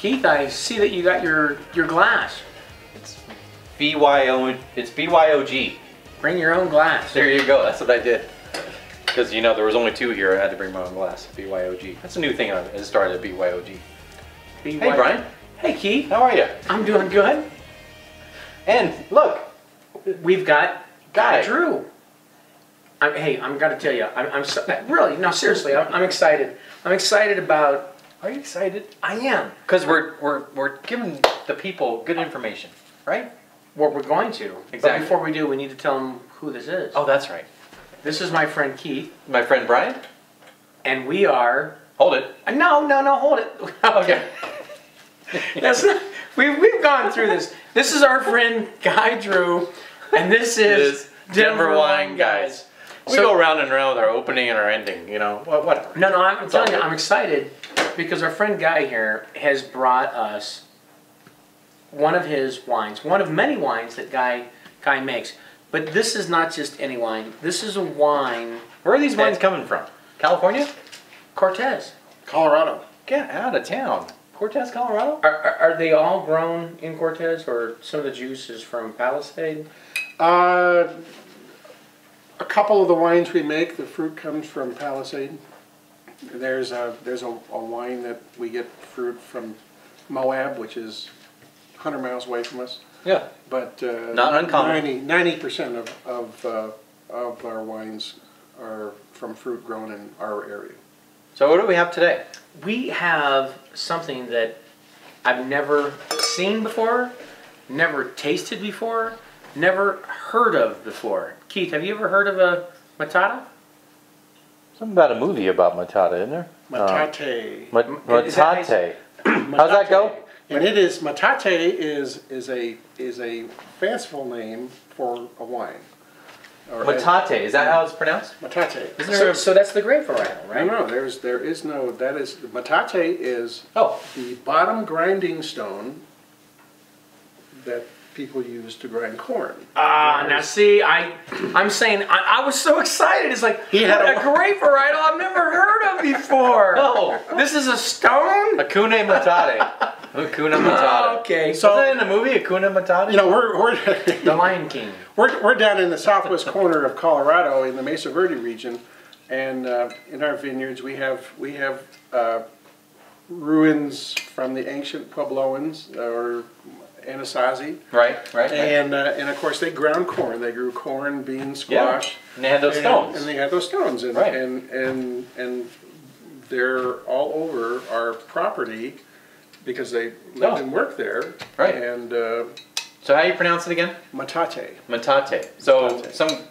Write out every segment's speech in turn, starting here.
Keith, I see that you got your glass. It's BYOG. Bring your own glass. There you go. That's what I did. Because you know there was only 2 here. I had to bring my own glass. BYOG. That's a new thing. I started at BYOG. Hey Brian. Hey Keith. How are you? I'm doing good. And look, we've got Guy Drew. Hey, I'm gonna tell you, I'm really, no, seriously, I'm excited. I'm excited about. Are you excited? I am. Because we're giving the people good information, right? Well, we're going to. Exactly. But before we do, we need to tell them who this is. Oh, that's right. This is my friend Keith. My friend Brian. And we are. Hold it. No, hold it. Okay. That's not, we've gone through this. This is our friend Guy Drew, and this is Denver Wine Guys. We go round and round with our opening and our ending, you know. Well, whatever. No, I'm telling you, I'm excited because our friend Guy here has brought us one of his wines, one of many wines that Guy makes. But this is not just any wine. This is a wine. Where are these wines coming from? California? Cortez. Colorado. Get out of town. Cortez, Colorado? Are they all grown in Cortez, or some of the juice is from Palisade? A couple of the wines we make, the fruit comes from Palisade. There's a wine that we get fruit from Moab, which is 100 miles away from us. Yeah. But not uncommon. 90% of our wines are from fruit grown in our area. So what do we have today? We have something that I've never seen before, never tasted before, never heard of before. Keith, have you ever heard of a Metate? Something about a movie about Metate, isn't there? Metate. Metate. How's that go? And it is, Metate is a fanciful name for a wine. Metate, is that how it's pronounced? Metate. So that's the grape varietal, right? No, there is no, Metate is the bottom grinding stone that people use to grind corn. Now see, I'm saying, I was so excited. It's like, he had a grape varietal I've never heard of before. No. This is a stone? Hakuna Metate. Hakuna Metate. Okay. So, was that in the movie, Hakuna Metate? You know, we're The Lion King. We're down in the southwest corner of Colorado in the Mesa Verde region, and in our vineyards we have ruins from the ancient Puebloans or Anasazi. Right. And of course they ground corn. They grew corn, beans, squash. Yeah. And they had those stones. And they had those stones. And, right. and they're all over our property because they lived and worked there. Right. And so how do you pronounce it again? Metate. Metate. So Metate.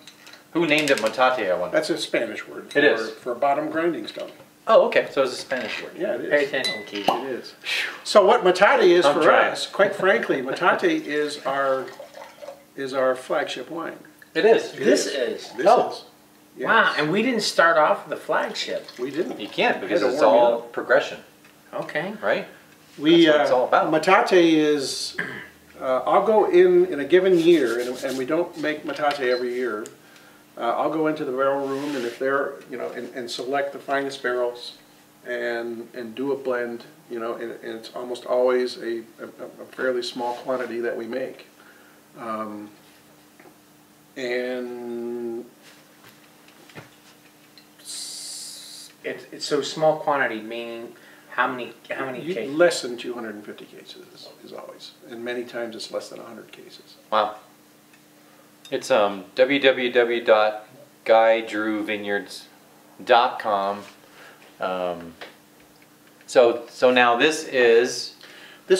Who named it Metate, I wonder? That's a Spanish word. For bottom grinding stone. Oh, okay. So it's a Spanish word. Yeah, it is. Pay attention, Keith. It is. So what Metate is for us, quite frankly, Metate is our flagship wine. It is. This is. Yes. Wow, and we didn't start off with the flagship. We didn't. You can't because it's all progression. Okay. Right? That's what it's all about. Metate is, I'll go in a given year, and we don't make Metate every year. I'll go into the barrel room, and if they're, and select the finest barrels, and do a blend, and it's almost always a fairly small quantity that we make, and it's so small quantity, meaning how many cases? Less than 250 cases is always, and many times it's less than 100 cases. Wow. It's www.guydrewvineyards.com. So now this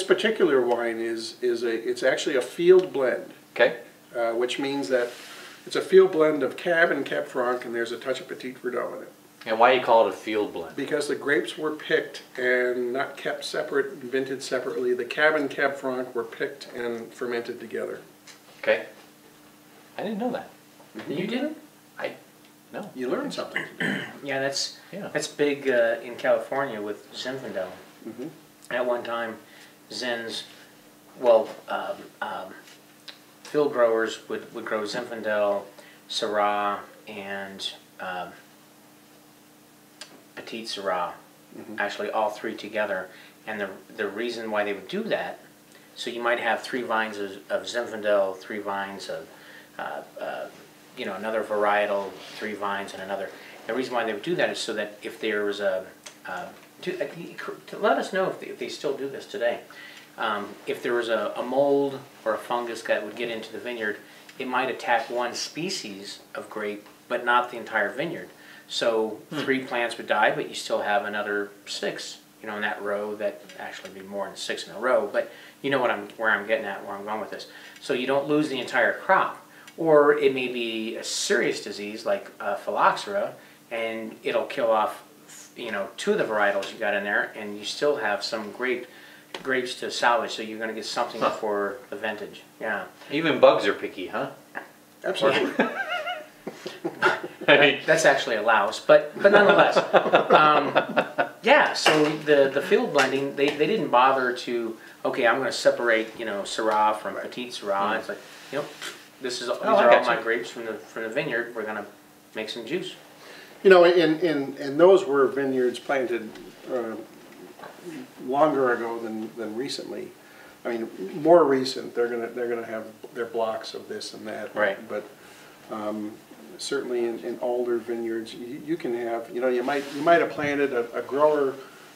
particular wine it's actually a field blend. Okay. Which means that it's a field blend of Cab and Cab Franc, and there's a touch of Petit Verdot in it. And why do you call it a field blend? Because the grapes were picked and not kept separate and vented separately. The Cab and Cab Franc were picked and fermented together. Okay. I didn't know that. You didn't? No. You learned something. Yeah, that's big in California with Zinfandel. Mm-hmm. At one time, Zins, field growers would grow Zinfandel, Syrah, and Petit Syrah, actually all three together. And the reason why they would do that, so you might have 3 vines of Zinfandel, 3 vines of, another varietal, 3 vines and another. The reason why they would do that is so that if there was let us know if they still do this today. If there was a mold or a fungus that would get into the vineyard, it might attack one species of grape, but not the entire vineyard. So 3 plants would die, but you still have another 6, in that row. That actually be more than 6 in a row, but you know where I'm getting at, where I'm going with this. So you don't lose the entire crop. Or it may be a serious disease like phylloxera, and it'll kill off, 2 of the varietals you got in there, and you still have some grapes to salvage. So you're going to get something for the vintage. Yeah. Even bugs are picky, huh? Absolutely. That's actually a louse, but nonetheless. Yeah, so the field blending, they didn't bother to, okay, I'm going to separate, Syrah from Petite Syrah. It's like, these are all my grapes from the vineyard. We're going to make some juice. And those were vineyards planted longer ago than recently. I mean, more recent. They're gonna have their blocks of this and that. Right. But certainly in older vineyards, you can have. You might have planted a grower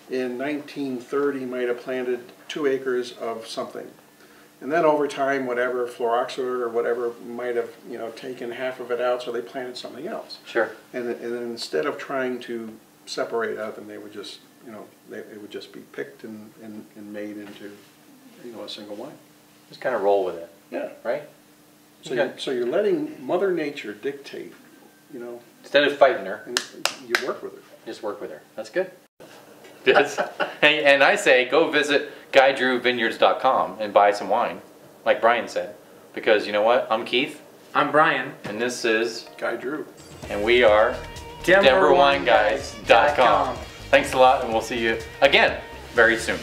in 1930 might have planted 2 acres of something. And then over time, whatever phylloxera or whatever might have taken half of it out, so they planted something else. Sure. And then instead of trying to separate out, then they would just they would just be picked and made into a single wine. Just kind of roll with it. Yeah. Right. So you're letting Mother Nature dictate. Instead of fighting her, and you work with her. just work with her. That's good. Yes. Hey, and I say go visit GuyDrewVineyards.com and buy some wine, like Bryan said, because you know what? I'm Keith. I'm Bryan. And this is Guy Drew. And we are DenverWineGuys.com. Thanks a lot, and we'll see you again very soon.